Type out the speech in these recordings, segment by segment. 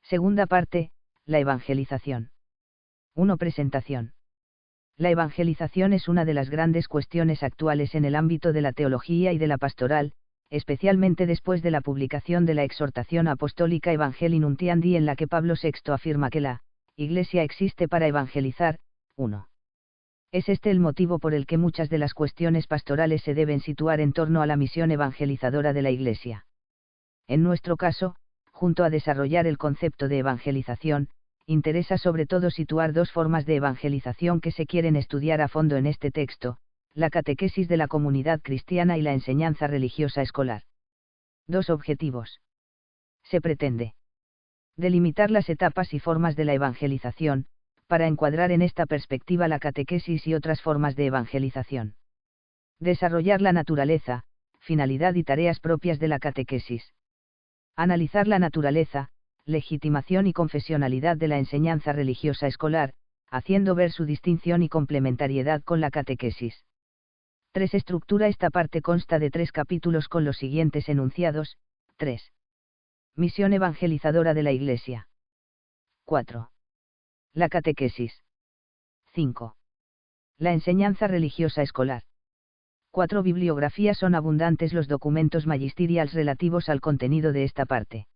Segunda parte, la evangelización. 1. Presentación. La evangelización es una de las grandes cuestiones actuales en el ámbito de la teología y de la pastoral, especialmente después de la publicación de la exhortación apostólica Evangelii Nuntiandi, en la que Pablo VI afirma que la Iglesia existe para evangelizar. 1. Es este el motivo por el que muchas de las cuestiones pastorales se deben situar en torno a la misión evangelizadora de la Iglesia. En nuestro caso, junto a desarrollar el concepto de evangelización, interesa sobre todo situar dos formas de evangelización que se quieren estudiar a fondo en este texto: la catequesis de la comunidad cristiana y la enseñanza religiosa escolar. 2 objetivos. Se pretende delimitar las etapas y formas de la evangelización, para encuadrar en esta perspectiva la catequesis y otras formas de evangelización. Desarrollar la naturaleza, finalidad y tareas propias de la catequesis. Analizar la naturaleza, legitimación y confesionalidad de la enseñanza religiosa escolar, haciendo ver su distinción y complementariedad con la catequesis. 3. Estructura. Esta parte consta de 3 capítulos con los siguientes enunciados. 3. Misión evangelizadora de la Iglesia. 4. La catequesis. 5. La enseñanza religiosa escolar. 4. Bibliografía. Son abundantes los documentos magisteriales relativos al contenido de esta parte.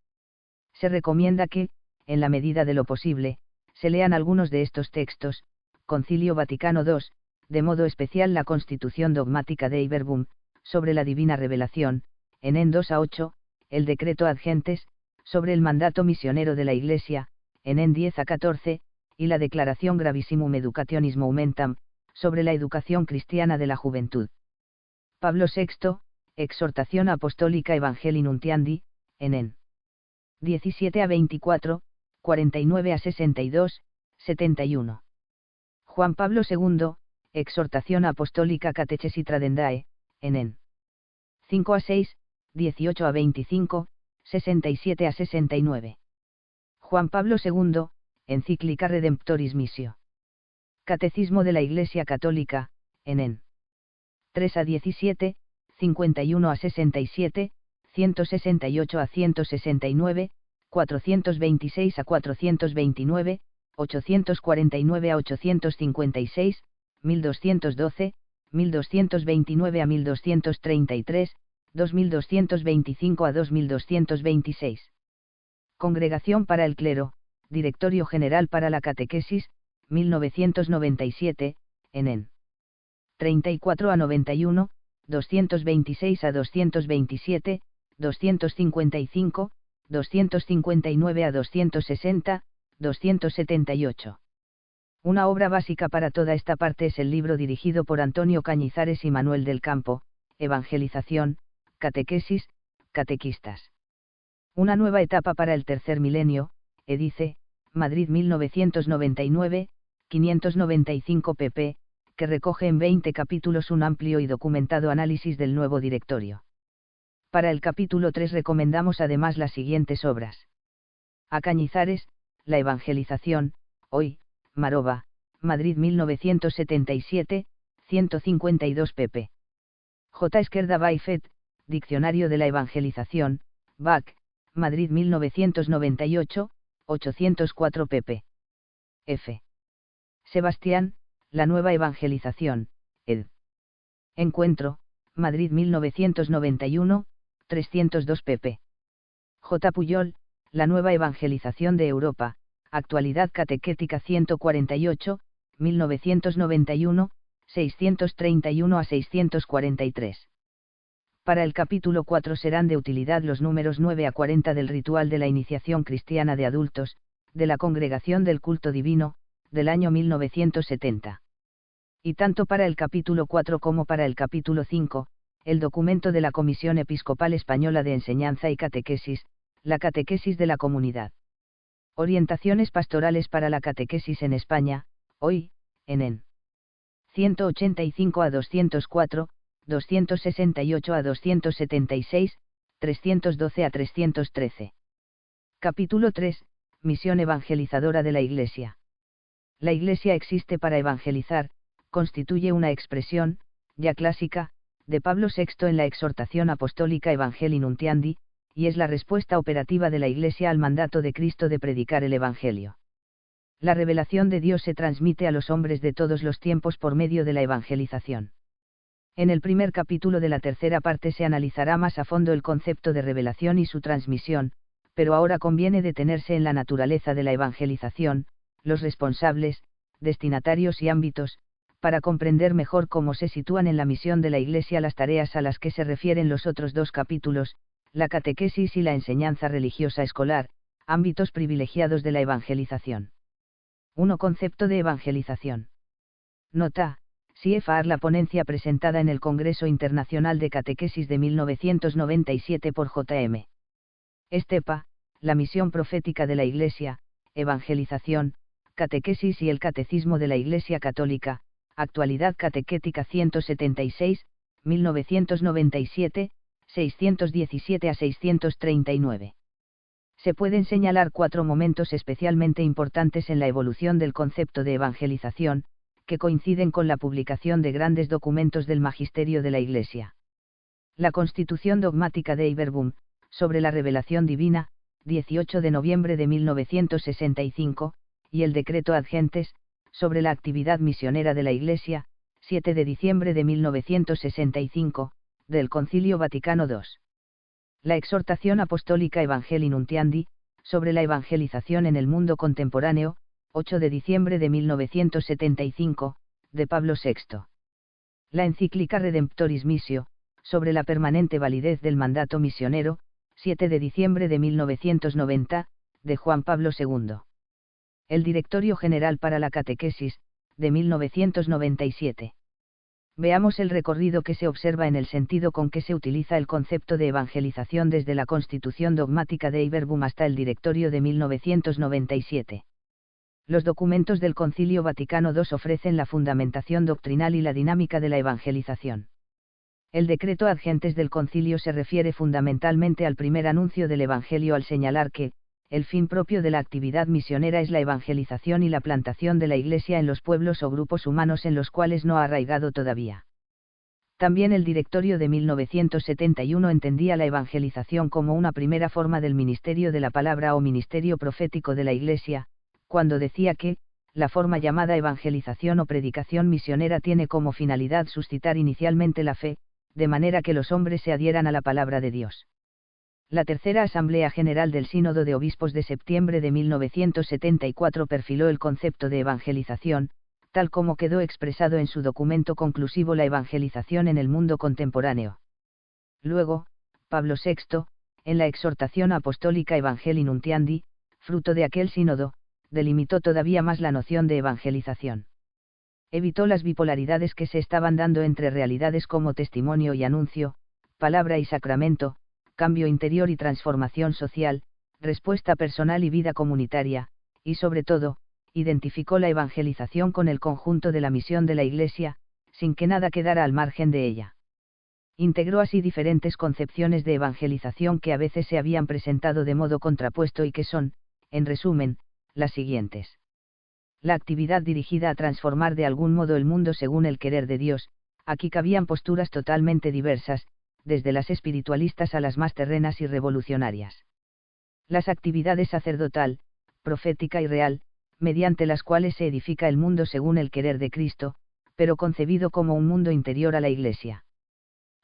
Se recomienda que, en la medida de lo posible, se lean algunos de estos textos: Concilio Vaticano II, de modo especial la Constitución Dogmática Dei Verbum, sobre la Divina Revelación, en 2 a 8, el Decreto Ad Gentes, sobre el mandato misionero de la Iglesia, en 10 a 14, y la Declaración Gravissimum Educationis Momentam, sobre la educación cristiana de la juventud. Pablo VI, Exhortación Apostólica Evangelii Nuntiandi, en 17 a 24, 49 a 62, 71. Juan Pablo II, Exhortación Apostólica Catechesi Tradendae, en 5 a 6, 18 a 25, 67 a 69. Juan Pablo II, Encíclica Redemptoris Missio. Catecismo de la Iglesia Católica, en 3 a 17, 51 a 67, 168 a 169, 426 a 429, 849 a 856, 1212, 1229 a 1233, 2225 a 2226. Congregación para el Clero, Directorio General para la Catequesis, 1997, en 34 a 91, 226 a 227, 255, 259 a 260, 278. Una obra básica para toda esta parte es el libro dirigido por Antonio Cañizares y Manuel del Campo, Evangelización, Catequesis, Catequistas. Una nueva etapa para el tercer milenio, Edice, Madrid 1999, 595 pp, que recoge en 20 capítulos un amplio y documentado análisis del nuevo directorio. Para el capítulo 3 recomendamos además las siguientes obras. A Cañizares, La Evangelización, hoy, Marova, Madrid 1977, 152 pp. J. Esquerda Baifet, Diccionario de la Evangelización, BAC, Madrid 1998, 804 pp. F. Sebastián, La Nueva Evangelización, ed. Encuentro, Madrid 1991, 302 pp. J. Puyol, La Nueva Evangelización de Europa, Actualidad Catequética 148, 1991, 631 a 643. Para el capítulo 4 serán de utilidad los números 9 a 40 del Ritual de la Iniciación Cristiana de Adultos, de la Congregación del Culto Divino, del año 1970. Y tanto para el capítulo 4 como para el capítulo 5, el documento de la Comisión Episcopal Española de Enseñanza y Catequesis, la Catequesis de la Comunidad. Orientaciones pastorales para la catequesis en España, hoy, en 185 a 204, 268 a 276, 312 a 313. Capítulo 3, Misión evangelizadora de la Iglesia. La Iglesia existe para evangelizar, constituye una expresión, ya clásica, de Pablo VI en la exhortación apostólica Evangelii Nuntiandi, y es la respuesta operativa de la Iglesia al mandato de Cristo de predicar el Evangelio. La revelación de Dios se transmite a los hombres de todos los tiempos por medio de la evangelización. En el primer capítulo de la tercera parte se analizará más a fondo el concepto de revelación y su transmisión, pero ahora conviene detenerse en la naturaleza de la evangelización, los responsables, destinatarios y ámbitos, para comprender mejor cómo se sitúan en la misión de la Iglesia las tareas a las que se refieren los otros dos capítulos, la catequesis y la enseñanza religiosa escolar, ámbitos privilegiados de la evangelización. 1. Concepto de evangelización. Nota: CFR. La ponencia presentada en el Congreso Internacional de Catequesis de 1997 por J.M. Estepa, la misión profética de la Iglesia, evangelización, catequesis y el Catecismo de la Iglesia Católica, actualidad catequética 176, 1997, 617 a 639. Se pueden señalar 4 momentos especialmente importantes en la evolución del concepto de evangelización, que coinciden con la publicación de grandes documentos del magisterio de la Iglesia. La Constitución dogmática de Iberbum, sobre la revelación divina, 18 de noviembre de 1965, y el Decreto ad gentes, sobre la actividad misionera de la Iglesia, 7 de diciembre de 1965, del Concilio Vaticano II. La exhortación apostólica Evangelii Nuntiandi, sobre la evangelización en el mundo contemporáneo, 8 de diciembre de 1975, de Pablo VI. La encíclica Redemptoris Missio, sobre la permanente validez del mandato misionero, 7 de diciembre de 1990, de Juan Pablo II. El Directorio General para la Catequesis, de 1997. Veamos el recorrido que se observa en el sentido con que se utiliza el concepto de evangelización desde la Constitución dogmática de Iberbum hasta el Directorio de 1997. Los documentos del Concilio Vaticano II ofrecen la fundamentación doctrinal y la dinámica de la evangelización. El decreto ad gentes del Concilio se refiere fundamentalmente al primer anuncio del Evangelio al señalar que, el fin propio de la actividad misionera es la evangelización y la plantación de la Iglesia en los pueblos o grupos humanos en los cuales no ha arraigado todavía. También el Directorio de 1971 entendía la evangelización como una primera forma del ministerio de la palabra o ministerio profético de la Iglesia, cuando decía que, la forma llamada evangelización o predicación misionera tiene como finalidad suscitar inicialmente la fe, de manera que los hombres se adhieran a la palabra de Dios. La Tercera Asamblea General del Sínodo de Obispos de septiembre de 1974 perfiló el concepto de evangelización, tal como quedó expresado en su documento conclusivo La evangelización en el mundo contemporáneo. Luego, Pablo VI, en la exhortación apostólica Evangelii Nuntiandi, fruto de aquel sínodo, delimitó todavía más la noción de evangelización. Evitó las bipolaridades que se estaban dando entre realidades como testimonio y anuncio, palabra y sacramento, cambio interior y transformación social, respuesta personal y vida comunitaria, y sobre todo, identificó la evangelización con el conjunto de la misión de la Iglesia, sin que nada quedara al margen de ella. Integró así diferentes concepciones de evangelización que a veces se habían presentado de modo contrapuesto y que son, en resumen, las siguientes. La actividad dirigida a transformar de algún modo el mundo según el querer de Dios. Aquí cabían posturas totalmente diversas, desde las espiritualistas a las más terrenas y revolucionarias. Las actividades sacerdotal, profética y real, mediante las cuales se edifica el mundo según el querer de Cristo, pero concebido como un mundo interior a la Iglesia.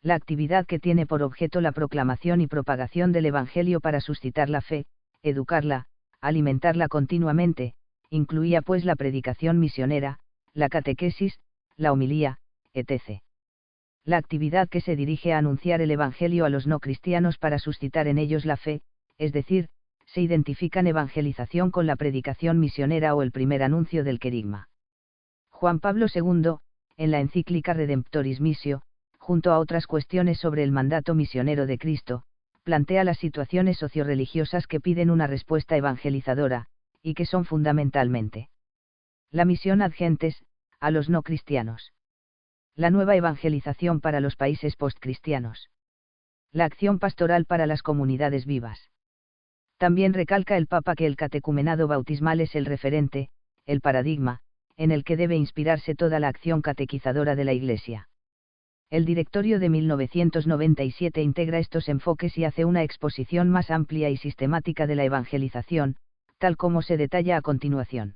La actividad que tiene por objeto la proclamación y propagación del Evangelio para suscitar la fe, educarla, alimentarla continuamente, incluía pues la predicación misionera, la catequesis, la homilía, etc. La actividad que se dirige a anunciar el Evangelio a los no cristianos para suscitar en ellos la fe, es decir, se identifican evangelización con la predicación misionera o el primer anuncio del querigma. Juan Pablo II, en la encíclica Redemptoris Missio, junto a otras cuestiones sobre el mandato misionero de Cristo, plantea las situaciones socioreligiosas que piden una respuesta evangelizadora, y que son fundamentalmente la misión ad gentes, a los no cristianos. La nueva evangelización para los países postcristianos. La acción pastoral para las comunidades vivas. También recalca el Papa que el catecumenado bautismal es el referente, el paradigma, en el que debe inspirarse toda la acción catequizadora de la Iglesia. El directorio de 1997 integra estos enfoques y hace una exposición más amplia y sistemática de la evangelización, tal como se detalla a continuación.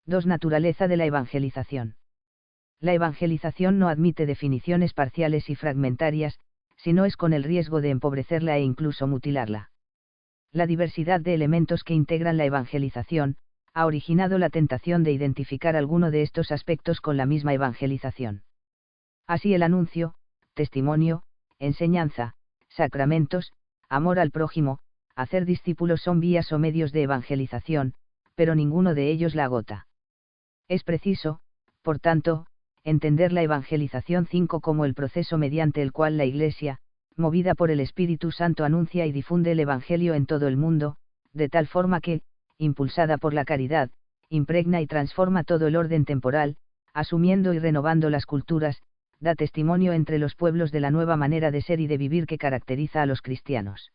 2. Naturaleza de la evangelización. La evangelización no admite definiciones parciales y fragmentarias, sino es con el riesgo de empobrecerla e incluso mutilarla. La diversidad de elementos que integran la evangelización ha originado la tentación de identificar alguno de estos aspectos con la misma evangelización. Así el anuncio, testimonio, enseñanza, sacramentos, amor al prójimo, hacer discípulos son vías o medios de evangelización, pero ninguno de ellos la agota. Es preciso, por tanto, entender la evangelización 5 como el proceso mediante el cual la Iglesia, movida por el Espíritu Santo, anuncia y difunde el Evangelio en todo el mundo, de tal forma que, impulsada por la caridad, impregna y transforma todo el orden temporal, asumiendo y renovando las culturas, da testimonio entre los pueblos de la nueva manera de ser y de vivir que caracteriza a los cristianos.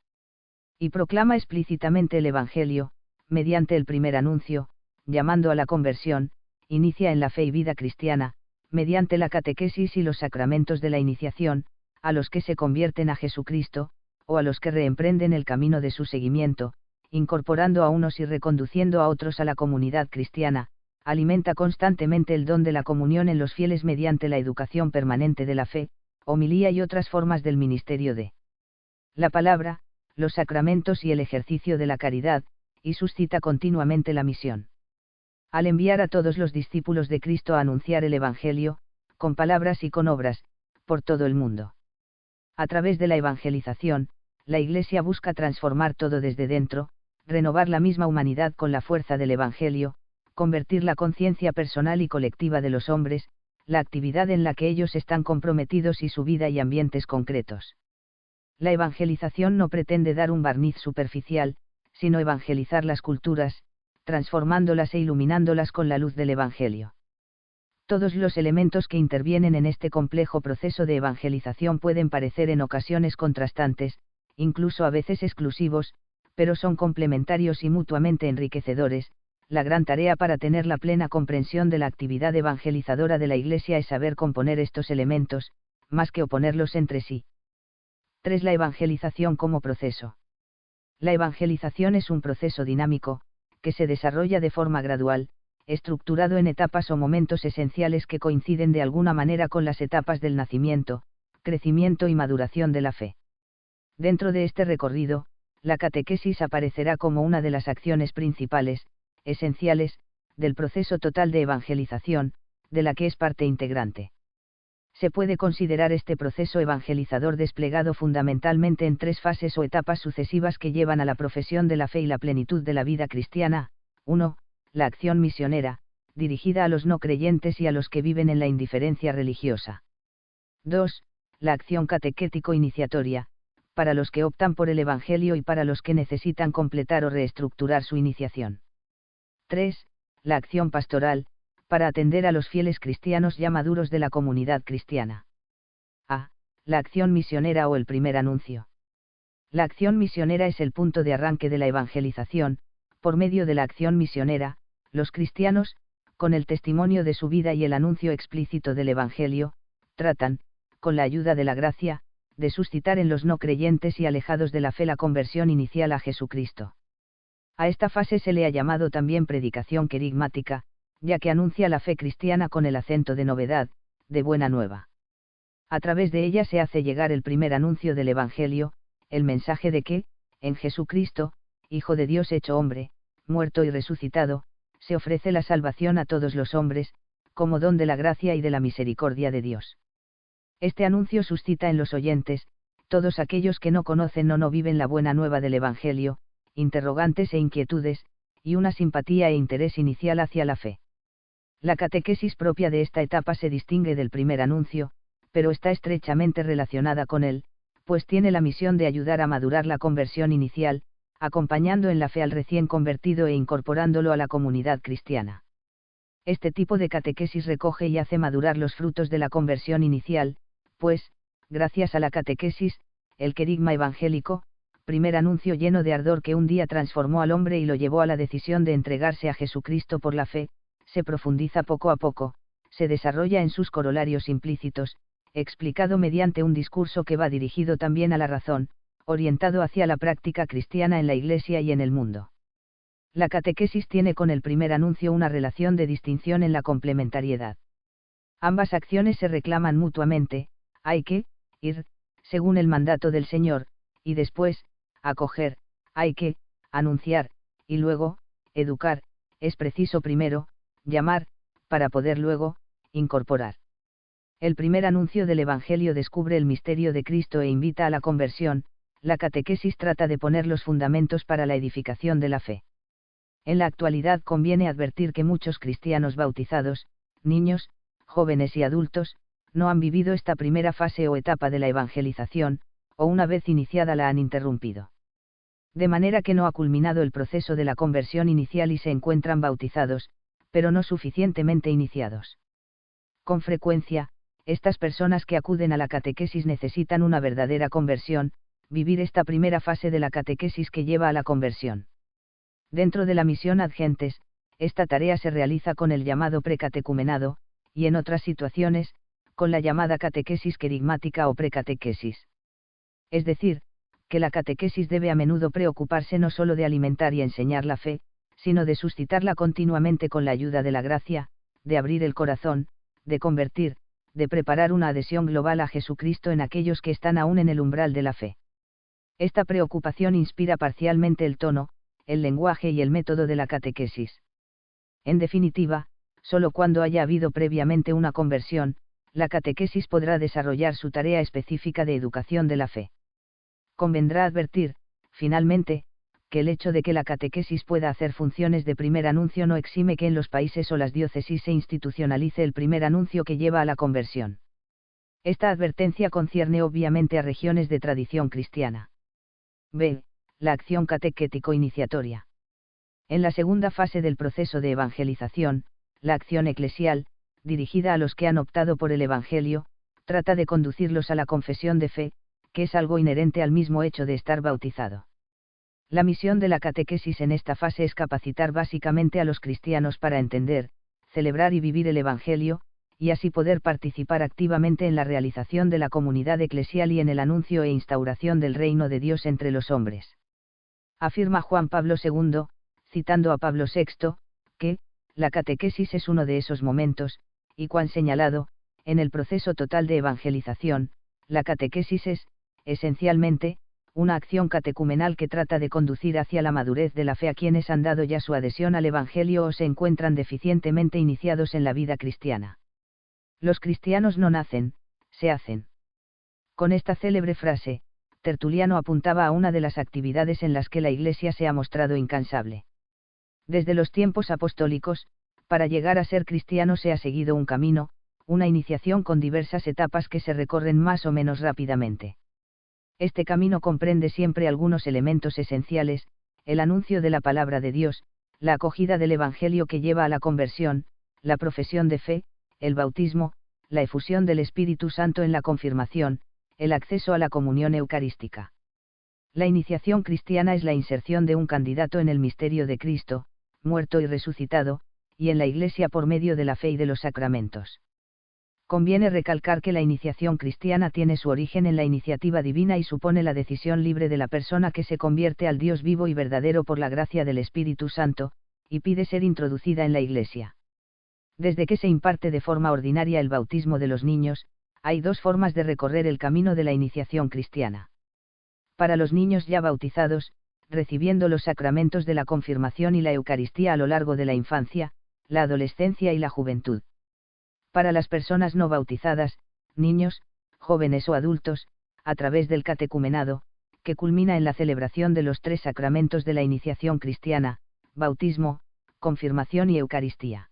Y proclama explícitamente el Evangelio, mediante el primer anuncio, llamando a la conversión, inicia en la fe y vida cristiana, mediante la catequesis y los sacramentos de la iniciación, a los que se convierten a Jesucristo, o a los que reemprenden el camino de su seguimiento, incorporando a unos y reconduciendo a otros a la comunidad cristiana, alimenta constantemente el don de la comunión en los fieles mediante la educación permanente de la fe, homilía y otras formas del ministerio de la palabra, los sacramentos y el ejercicio de la caridad, y suscita continuamente la misión. Al enviar a todos los discípulos de Cristo a anunciar el Evangelio, con palabras y con obras, por todo el mundo. A través de la evangelización, la Iglesia busca transformar todo desde dentro, renovar la misma humanidad con la fuerza del Evangelio, convertir la conciencia personal y colectiva de los hombres, la actividad en la que ellos están comprometidos y su vida y ambientes concretos. La evangelización no pretende dar un barniz superficial, sino evangelizar las culturas, transformándolas e iluminándolas con la luz del Evangelio. Todos los elementos que intervienen en este complejo proceso de evangelización pueden parecer en ocasiones contrastantes, incluso a veces exclusivos, pero son complementarios y mutuamente enriquecedores. La gran tarea para tener la plena comprensión de la actividad evangelizadora de la Iglesia es saber componer estos elementos, más que oponerlos entre sí. 3. La evangelización como proceso. La evangelización es un proceso dinámico, que se desarrolla de forma gradual, estructurado en etapas o momentos esenciales que coinciden de alguna manera con las etapas del nacimiento, crecimiento y maduración de la fe. Dentro de este recorrido, la catequesis aparecerá como una de las acciones principales, esenciales, del proceso total de evangelización, de la que es parte integrante. Se puede considerar este proceso evangelizador desplegado fundamentalmente en 3 fases o etapas sucesivas que llevan a la profesión de la fe y la plenitud de la vida cristiana. 1. La acción misionera, dirigida a los no creyentes y a los que viven en la indiferencia religiosa. 2. La acción catequético-iniciatoria, para los que optan por el Evangelio y para los que necesitan completar o reestructurar su iniciación. 3. La acción pastoral, para atender a los fieles cristianos ya maduros de la comunidad cristiana. A. La acción misionera o el primer anuncio. La acción misionera es el punto de arranque de la evangelización. Por medio de la acción misionera, los cristianos, con el testimonio de su vida y el anuncio explícito del Evangelio, tratan, con la ayuda de la gracia, de suscitar en los no creyentes y alejados de la fe la conversión inicial a Jesucristo. A esta fase se le ha llamado también predicación querigmática, ya que anuncia la fe cristiana con el acento de novedad, de buena nueva. A través de ella se hace llegar el primer anuncio del Evangelio, el mensaje de que, en Jesucristo, Hijo de Dios hecho hombre, muerto y resucitado, se ofrece la salvación a todos los hombres, como don de la gracia y de la misericordia de Dios. Este anuncio suscita en los oyentes, todos aquellos que no conocen o no viven la buena nueva del Evangelio, interrogantes e inquietudes, y una simpatía e interés inicial hacia la fe. La catequesis propia de esta etapa se distingue del primer anuncio, pero está estrechamente relacionada con él, pues tiene la misión de ayudar a madurar la conversión inicial, acompañando en la fe al recién convertido e incorporándolo a la comunidad cristiana. Este tipo de catequesis recoge y hace madurar los frutos de la conversión inicial, pues, gracias a la catequesis, el querigma evangélico, primer anuncio lleno de ardor que un día transformó al hombre y lo llevó a la decisión de entregarse a Jesucristo por la fe, se profundiza poco a poco, se desarrolla en sus corolarios implícitos, explicado mediante un discurso que va dirigido también a la razón, orientado hacia la práctica cristiana en la Iglesia y en el mundo. La catequesis tiene con el primer anuncio una relación de distinción en la complementariedad. Ambas acciones se reclaman mutuamente: hay que ir, según el mandato del Señor, y después, acoger, hay que anunciar, y luego, educar, es preciso primero llamar, para poder luego incorporar. El primer anuncio del Evangelio descubre el misterio de Cristo e invita a la conversión. La catequesis trata de poner los fundamentos para la edificación de la fe. En la actualidad conviene advertir que muchos cristianos bautizados, niños, jóvenes y adultos, no han vivido esta primera fase o etapa de la evangelización, o una vez iniciada la han interrumpido. De manera que no ha culminado el proceso de la conversión inicial y se encuentran bautizados, pero no suficientemente iniciados. Con frecuencia, estas personas que acuden a la catequesis necesitan una verdadera conversión, vivir esta primera fase de la catequesis que lleva a la conversión. Dentro de la misión Ad Gentes, esta tarea se realiza con el llamado precatecumenado, y en otras situaciones, con la llamada catequesis querigmática o precatequesis. Es decir, que la catequesis debe a menudo preocuparse no solo de alimentar y enseñar la fe, sino de suscitarla continuamente con la ayuda de la gracia, de abrir el corazón, de convertir, de preparar una adhesión global a Jesucristo en aquellos que están aún en el umbral de la fe. Esta preocupación inspira parcialmente el tono, el lenguaje y el método de la catequesis. En definitiva, solo cuando haya habido previamente una conversión, la catequesis podrá desarrollar su tarea específica de educación de la fe. Convendrá advertir, finalmente, que el hecho de que la catequesis pueda hacer funciones de primer anuncio no exime que en los países o las diócesis se institucionalice el primer anuncio que lleva a la conversión. Esta advertencia concierne obviamente a regiones de tradición cristiana. B. La acción catequético-iniciatoria. En la segunda fase del proceso de evangelización, la acción eclesial, dirigida a los que han optado por el Evangelio, trata de conducirlos a la confesión de fe, que es algo inherente al mismo hecho de estar bautizado. La misión de la catequesis en esta fase es capacitar básicamente a los cristianos para entender, celebrar y vivir el Evangelio, y así poder participar activamente en la realización de la comunidad eclesial y en el anuncio e instauración del reino de Dios entre los hombres. Afirma Juan Pablo II, citando a Pablo VI, que la catequesis es uno de esos momentos, y cuan señalado, en el proceso total de evangelización, la catequesis es, esencialmente, una acción catecumenal que trata de conducir hacia la madurez de la fe a quienes han dado ya su adhesión al Evangelio o se encuentran deficientemente iniciados en la vida cristiana. Los cristianos no nacen, se hacen. Con esta célebre frase, Tertuliano apuntaba a una de las actividades en las que la Iglesia se ha mostrado incansable. Desde los tiempos apostólicos, para llegar a ser cristiano se ha seguido un camino, una iniciación con diversas etapas que se recorren más o menos rápidamente. Este camino comprende siempre algunos elementos esenciales: el anuncio de la palabra de Dios, la acogida del Evangelio que lleva a la conversión, la profesión de fe, el bautismo, la efusión del Espíritu Santo en la confirmación, el acceso a la comunión eucarística. La iniciación cristiana es la inserción de un candidato en el misterio de Cristo, muerto y resucitado, y en la Iglesia por medio de la fe y de los sacramentos. Conviene recalcar que la iniciación cristiana tiene su origen en la iniciativa divina y supone la decisión libre de la persona que se convierte al Dios vivo y verdadero por la gracia del Espíritu Santo, y pide ser introducida en la Iglesia. Desde que se imparte de forma ordinaria el bautismo de los niños, hay dos formas de recorrer el camino de la iniciación cristiana. Para los niños ya bautizados, recibiendo los sacramentos de la confirmación y la Eucaristía a lo largo de la infancia, la adolescencia y la juventud. Para las personas no bautizadas, niños, jóvenes o adultos, a través del catecumenado, que culmina en la celebración de los tres sacramentos de la iniciación cristiana: bautismo, confirmación y Eucaristía.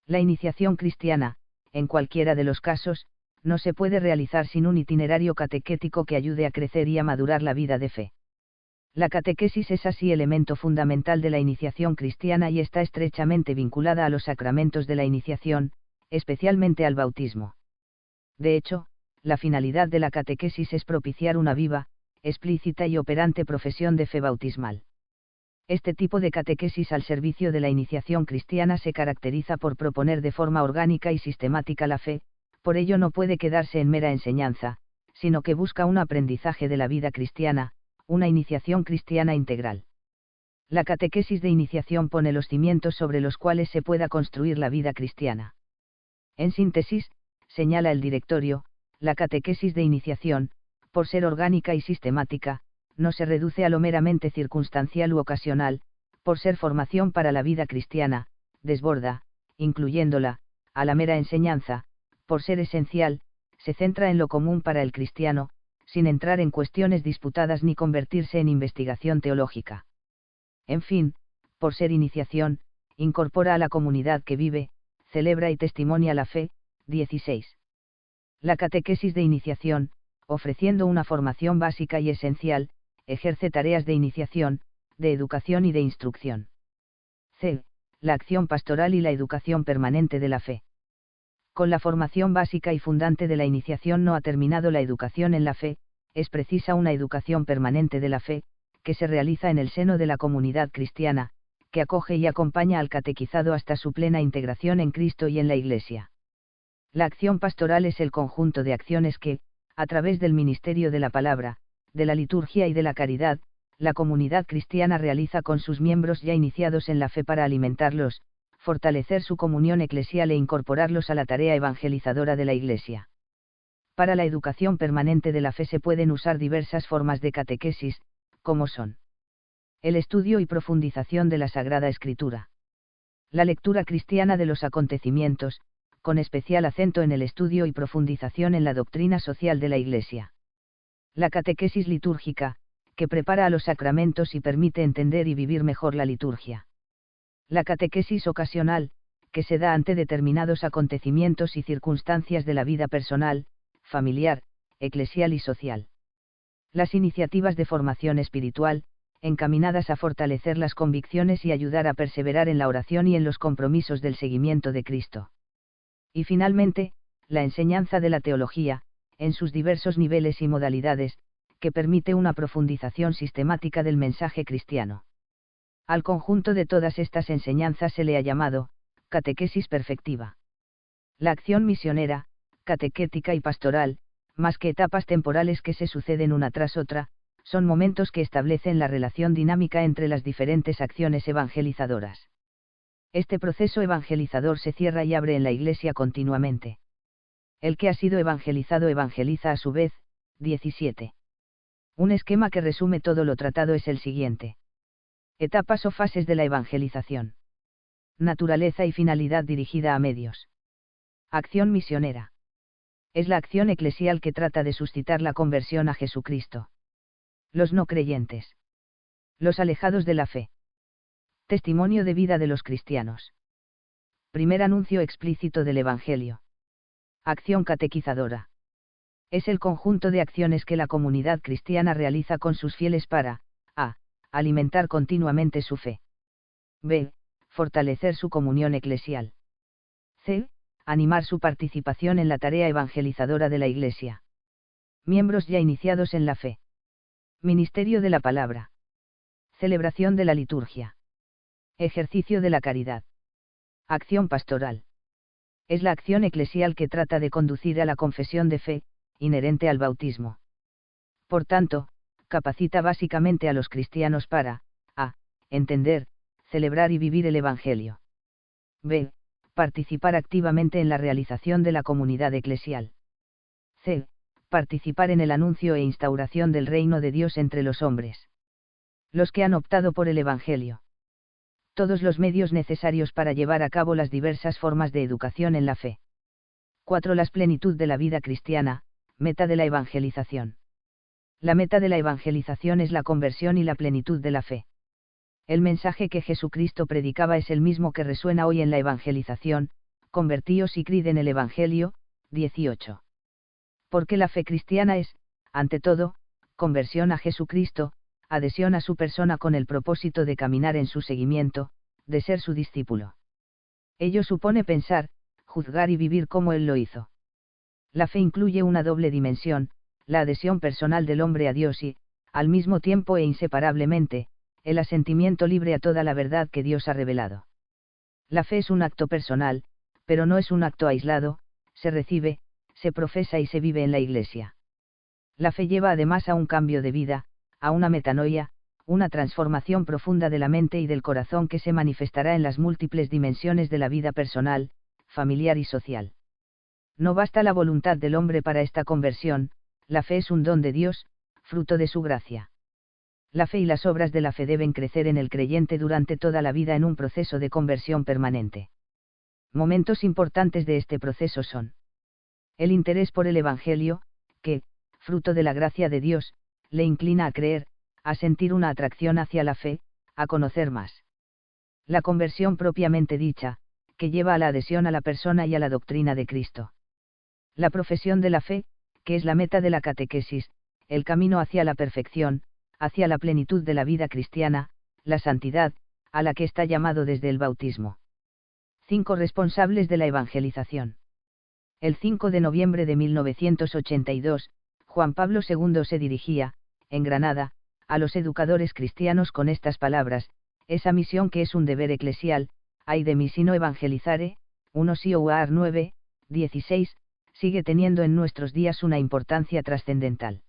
La iniciación cristiana, en cualquiera de los casos, no se puede realizar sin un itinerario catequético que ayude a crecer y a madurar la vida de fe. La catequesis es así elemento fundamental de la iniciación cristiana y está estrechamente vinculada a los sacramentos de la iniciación, especialmente al bautismo. De hecho, la finalidad de la catequesis es propiciar una viva, explícita y operante profesión de fe bautismal. Este tipo de catequesis al servicio de la iniciación cristiana se caracteriza por proponer de forma orgánica y sistemática la fe, Por ello no puede quedarse en mera enseñanza, sino que busca un aprendizaje de la vida cristiana, una iniciación cristiana integral. La catequesis de iniciación pone los cimientos sobre los cuales se pueda construir la vida cristiana. En síntesis, señala el directorio, la catequesis de iniciación, por ser orgánica y sistemática, no se reduce a lo meramente circunstancial u ocasional, por ser formación para la vida cristiana, desborda, incluyéndola, a la mera enseñanza, por ser esencial, se centra en lo común para el cristiano, sin entrar en cuestiones disputadas ni convertirse en investigación teológica. En fin, por ser iniciación, incorpora a la comunidad que vive, celebra y testimonia la fe. 16. La catequesis de iniciación, ofreciendo una formación básica y esencial, ejerce tareas de iniciación, de educación y de instrucción. C. La acción pastoral y la educación permanente de la fe. Con la formación básica y fundante de la iniciación no ha terminado la educación en la fe, es precisa una educación permanente de la fe, que se realiza en el seno de la comunidad cristiana, que acoge y acompaña al catequizado hasta su plena integración en Cristo y en la Iglesia. La acción pastoral es el conjunto de acciones que, a través del ministerio de la palabra, de la liturgia y de la caridad, la comunidad cristiana realiza con sus miembros ya iniciados en la fe para alimentarlos, fortalecer su comunión eclesial e incorporarlos a la tarea evangelizadora de la Iglesia. Para la educación permanente de la fe se pueden usar diversas formas de catequesis, como son el estudio y profundización de la Sagrada Escritura, la lectura cristiana de los acontecimientos, con especial acento en el estudio y profundización en la doctrina social de la Iglesia, la catequesis litúrgica, que prepara a los sacramentos y permite entender y vivir mejor la liturgia, la catequesis ocasional, que se da ante determinados acontecimientos y circunstancias de la vida personal, familiar, eclesial y social. Las iniciativas de formación espiritual, encaminadas a fortalecer las convicciones y ayudar a perseverar en la oración y en los compromisos del seguimiento de Cristo. Y finalmente, la enseñanza de la teología, en sus diversos niveles y modalidades, que permite una profundización sistemática del mensaje cristiano. Al conjunto de todas estas enseñanzas se le ha llamado catequesis perfectiva. La acción misionera, catequética y pastoral, más que etapas temporales que se suceden una tras otra, son momentos que establecen la relación dinámica entre las diferentes acciones evangelizadoras. Este proceso evangelizador se cierra y abre en la Iglesia continuamente. El que ha sido evangelizado evangeliza a su vez. 17. Un esquema que resume todo lo tratado es el siguiente. Etapas o fases de la evangelización. Naturaleza y finalidad dirigida a medios. Acción misionera. Es la acción eclesial que trata de suscitar la conversión a Jesucristo. Los no creyentes. Los alejados de la fe. Testimonio de vida de los cristianos. Primer anuncio explícito del Evangelio. Acción catequizadora. Es el conjunto de acciones que la comunidad cristiana realiza con sus fieles para a. Alimentar continuamente su fe. b. Fortalecer su comunión eclesial. c. Animar su participación en la tarea evangelizadora de la Iglesia. Miembros ya iniciados en la fe. Ministerio de la palabra. Celebración de la liturgia. Ejercicio de la caridad. Acción pastoral. Es la acción eclesial que trata de conducir a la confesión de fe, inherente al bautismo. Por tanto, capacita básicamente a los cristianos para a. Entender, celebrar y vivir el Evangelio. b. Participar activamente en la realización de la comunidad eclesial. c. Participar en el anuncio e instauración del reino de Dios entre los hombres. Los que han optado por el Evangelio. Todos los medios necesarios para llevar a cabo las diversas formas de educación en la fe. 4. La plenitud de la vida cristiana, meta de la evangelización. La meta de la evangelización es la conversión y la plenitud de la fe. El mensaje que Jesucristo predicaba es el mismo que resuena hoy en la evangelización: convertíos y creed en el Evangelio. 18. Porque la fe cristiana es, ante todo, conversión a Jesucristo, adhesión a su persona con el propósito de caminar en su seguimiento, de ser su discípulo. Ello supone pensar, juzgar y vivir como Él lo hizo. La fe incluye una doble dimensión: la adhesión personal del hombre a Dios y, al mismo tiempo e inseparablemente, el asentimiento libre a toda la verdad que Dios ha revelado. La fe es un acto personal, pero no es un acto aislado, se recibe, se profesa y se vive en la Iglesia. La fe lleva además a un cambio de vida, a una metanoia, una transformación profunda de la mente y del corazón que se manifestará en las múltiples dimensiones de la vida personal, familiar y social. No basta la voluntad del hombre para esta conversión, la fe es un don de Dios, fruto de su gracia. La fe y las obras de la fe deben crecer en el creyente durante toda la vida en un proceso de conversión permanente. Momentos importantes de este proceso son: el interés por el Evangelio, que, fruto de la gracia de Dios, le inclina a creer, a sentir una atracción hacia la fe, a conocer más. La conversión propiamente dicha, que lleva a la adhesión a la persona y a la doctrina de Cristo. La profesión de la fe, que es la meta de la catequesis, el camino hacia la perfección, hacia la plenitud de la vida cristiana, la santidad, a la que está llamado desde el bautismo. 5 responsables de la evangelización. El 5 de noviembre de 1982, Juan Pablo II se dirigía, en Granada, a los educadores cristianos con estas palabras: esa misión que es un deber eclesial, ay de mí si no evangelizare, 1 Sioar 9, 16, sigue teniendo en nuestros días una importancia trascendental.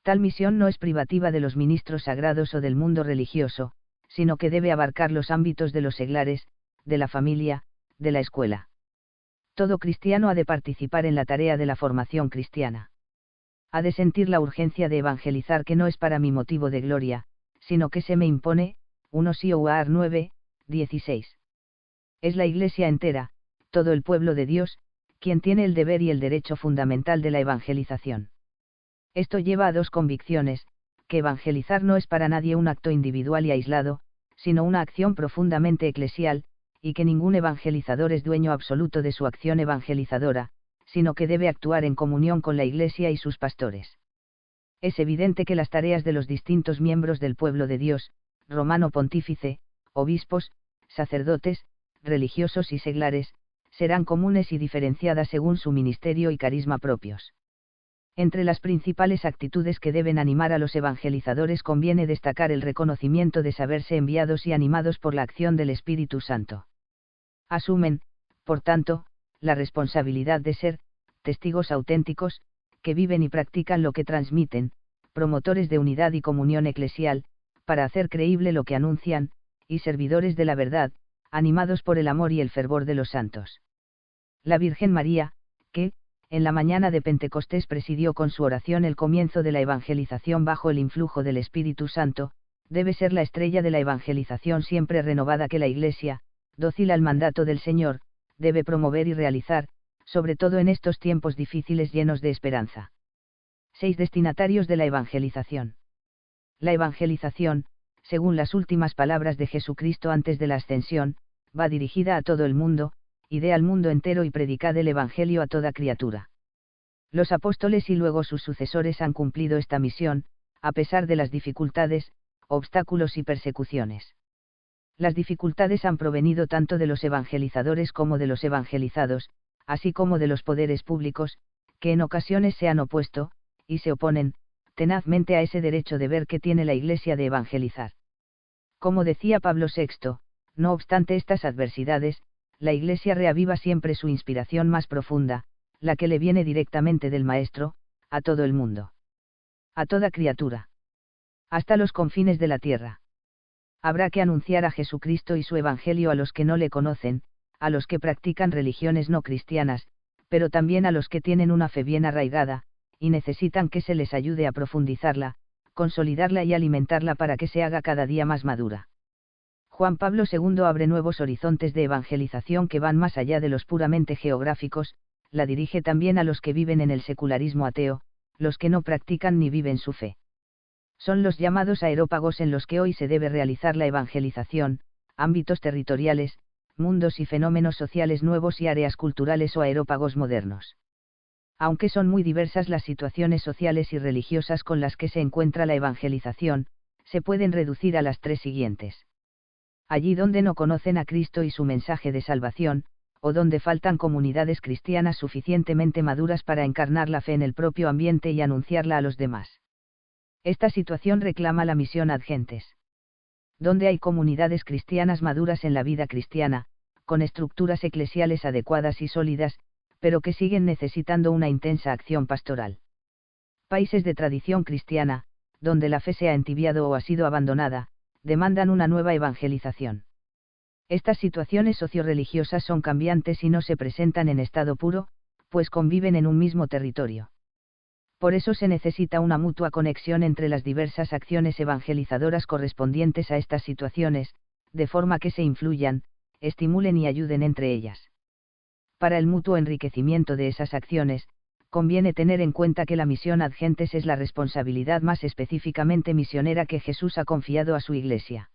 Tal misión no es privativa de los ministros sagrados o del mundo religioso, sino que debe abarcar los ámbitos de los seglares, de la familia, de la escuela. Todo cristiano ha de participar en la tarea de la formación cristiana. Ha de sentir la urgencia de evangelizar, que no es para mi motivo de gloria, sino que se me impone, 1 Sioar 9, 16. Es la Iglesia entera, todo el pueblo de Dios, quien tiene el deber y el derecho fundamental de la evangelización. Esto lleva a dos convicciones: que evangelizar no es para nadie un acto individual y aislado, sino una acción profundamente eclesial, y que ningún evangelizador es dueño absoluto de su acción evangelizadora, sino que debe actuar en comunión con la Iglesia y sus pastores. Es evidente que las tareas de los distintos miembros del pueblo de Dios, romano pontífice, obispos, sacerdotes, religiosos y seglares, serán comunes y diferenciadas según su ministerio y carisma propios. Entre las principales actitudes que deben animar a los evangelizadores conviene destacar el reconocimiento de saberse enviados y animados por la acción del Espíritu Santo. Asumen, por tanto, la responsabilidad de ser testigos auténticos, que viven y practican lo que transmiten, promotores de unidad y comunión eclesial, para hacer creíble lo que anuncian, y servidores de la verdad, animados por el amor y el fervor de los santos. La Virgen María, que, en la mañana de Pentecostés presidió con su oración el comienzo de la evangelización bajo el influjo del Espíritu Santo, debe ser la estrella de la evangelización siempre renovada que la Iglesia, dócil al mandato del Señor, debe promover y realizar, sobre todo en estos tiempos difíciles llenos de esperanza. 6 destinatarios de la evangelización. La evangelización, según las últimas palabras de Jesucristo antes de la ascensión, va dirigida a todo el mundo: id al mundo entero y predicad el Evangelio a toda criatura. Los apóstoles y luego sus sucesores han cumplido esta misión, a pesar de las dificultades, obstáculos y persecuciones. Las dificultades han provenido tanto de los evangelizadores como de los evangelizados, así como de los poderes públicos, que en ocasiones se han opuesto, y se oponen, tenazmente a ese derecho de ver que tiene la Iglesia de evangelizar. Como decía Pablo VI, no obstante estas adversidades, la Iglesia reaviva siempre su inspiración más profunda, la que le viene directamente del Maestro, a todo el mundo. A toda criatura. Hasta los confines de la tierra. Habrá que anunciar a Jesucristo y su Evangelio a los que no le conocen, a los que practican religiones no cristianas, pero también a los que tienen una fe bien arraigada, y necesitan que se les ayude a profundizarla, consolidarla y alimentarla para que se haga cada día más madura. Juan Pablo II abre nuevos horizontes de evangelización que van más allá de los puramente geográficos, la dirige también a los que viven en el secularismo ateo, los que no practican ni viven su fe. Son los llamados aerópagos en los que hoy se debe realizar la evangelización, ámbitos territoriales, mundos y fenómenos sociales nuevos y áreas culturales o aerópagos modernos. Aunque son muy diversas las situaciones sociales y religiosas con las que se encuentra la evangelización, se pueden reducir a las 3 siguientes. Allí donde no conocen a Cristo y su mensaje de salvación, o donde faltan comunidades cristianas suficientemente maduras para encarnar la fe en el propio ambiente y anunciarla a los demás. Esta situación reclama la misión ad gentes. Donde hay comunidades cristianas maduras en la vida cristiana, con estructuras eclesiales adecuadas y sólidas, pero que siguen necesitando una intensa acción pastoral. Países de tradición cristiana, donde la fe se ha entibiado o ha sido abandonada, demandan una nueva evangelización. Estas situaciones socioreligiosas son cambiantes y no se presentan en estado puro, pues conviven en un mismo territorio. Por eso se necesita una mutua conexión entre las diversas acciones evangelizadoras correspondientes a estas situaciones, de forma que se influyan, estimulen y ayuden entre ellas. Para el mutuo enriquecimiento de esas acciones, conviene tener en cuenta que la misión ad gentes es la responsabilidad más específicamente misionera que Jesús ha confiado a su Iglesia.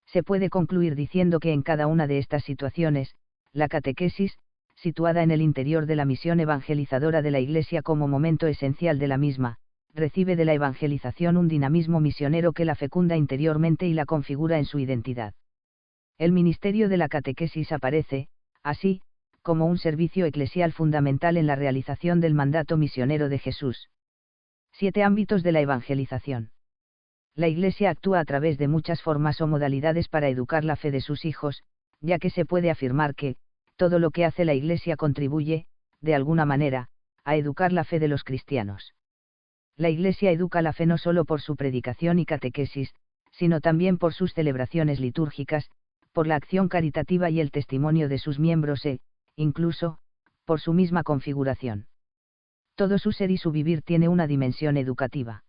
Se puede concluir diciendo que en cada una de estas situaciones, la catequesis, situada en el interior de la misión evangelizadora de la Iglesia como momento esencial de la misma, recibe de la evangelización un dinamismo misionero que la fecunda interiormente y la configura en su identidad. El ministerio de la catequesis aparece, así, como un servicio eclesial fundamental en la realización del mandato misionero de Jesús. 7 ámbitos de la evangelización. La Iglesia actúa a través de muchas formas o modalidades para educar la fe de sus hijos, ya que se puede afirmar que, todo lo que hace la Iglesia contribuye, de alguna manera, a educar la fe de los cristianos. La Iglesia educa la fe no solo por su predicación y catequesis, sino también por sus celebraciones litúrgicas, por la acción caritativa y el testimonio de sus miembros incluso, por su misma configuración. Todo su ser y su vivir tiene una dimensión educativa.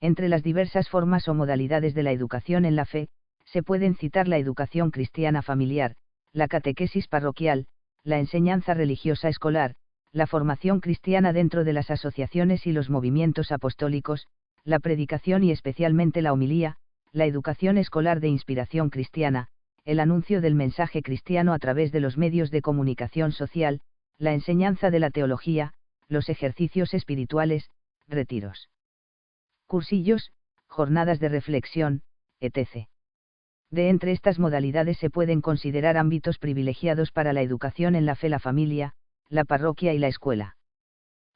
Entre las diversas formas o modalidades de la educación en la fe, se pueden citar la educación cristiana familiar, la catequesis parroquial, la enseñanza religiosa escolar, la formación cristiana dentro de las asociaciones y los movimientos apostólicos, la predicación y especialmente la homilía, la educación escolar de inspiración cristiana, el anuncio del mensaje cristiano a través de los medios de comunicación social, la enseñanza de la teología, los ejercicios espirituales, retiros, cursillos, jornadas de reflexión, etc. De entre estas modalidades se pueden considerar ámbitos privilegiados para la educación en la fe: la familia, la parroquia y la escuela.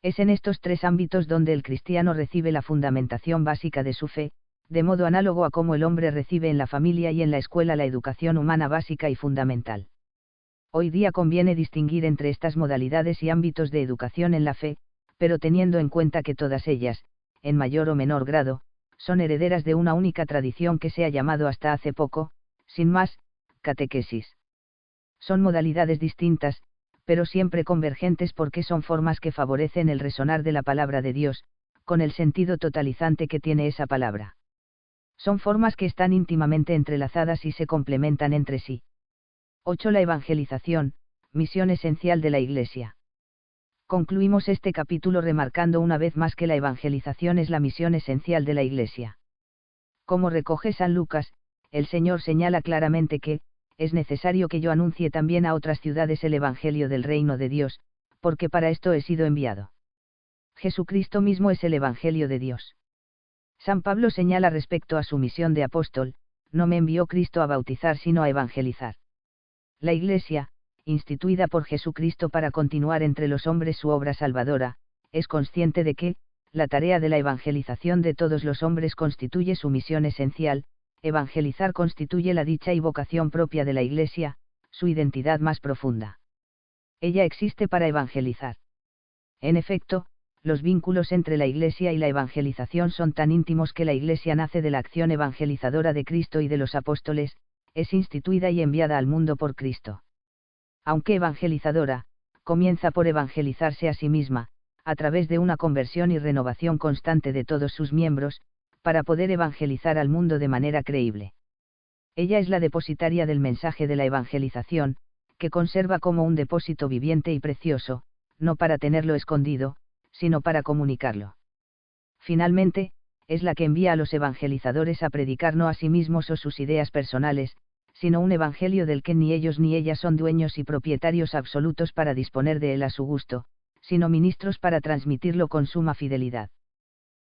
Es en estos 3 ámbitos donde el cristiano recibe la fundamentación básica de su fe, de modo análogo a cómo el hombre recibe en la familia y en la escuela la educación humana básica y fundamental. Hoy día conviene distinguir entre estas modalidades y ámbitos de educación en la fe, pero teniendo en cuenta que todas ellas, en mayor o menor grado, son herederas de una única tradición que se ha llamado hasta hace poco, sin más, catequesis. Son modalidades distintas, pero siempre convergentes porque son formas que favorecen el resonar de la palabra de Dios, con el sentido totalizante que tiene esa palabra. Son formas que están íntimamente entrelazadas y se complementan entre sí. 8. La evangelización, misión esencial de la Iglesia. Concluimos este capítulo remarcando una vez más que la evangelización es la misión esencial de la Iglesia. Como recoge San Lucas, el Señor señala claramente que, es necesario que yo anuncie también a otras ciudades el Evangelio del reino de Dios, porque para esto he sido enviado. Jesucristo mismo es el Evangelio de Dios. San Pablo señala respecto a su misión de apóstol: no me envió Cristo a bautizar sino a evangelizar. La Iglesia, instituida por Jesucristo para continuar entre los hombres su obra salvadora, es consciente de que, la tarea de la evangelización de todos los hombres constituye su misión esencial. Evangelizar constituye la dicha y vocación propia de la Iglesia, su identidad más profunda. Ella existe para evangelizar. En efecto, los vínculos entre la Iglesia y la evangelización son tan íntimos que la Iglesia nace de la acción evangelizadora de Cristo y de los apóstoles, es instituida y enviada al mundo por Cristo. Aunque evangelizadora, comienza por evangelizarse a sí misma, a través de una conversión y renovación constante de todos sus miembros, para poder evangelizar al mundo de manera creíble. Ella es la depositaria del mensaje de la evangelización, que conserva como un depósito viviente y precioso, no para tenerlo escondido, sino para comunicarlo. Finalmente, es la que envía a los evangelizadores a predicar no a sí mismos o sus ideas personales, sino un evangelio del que ni ellos ni ellas son dueños y propietarios absolutos para disponer de él a su gusto, sino ministros para transmitirlo con suma fidelidad.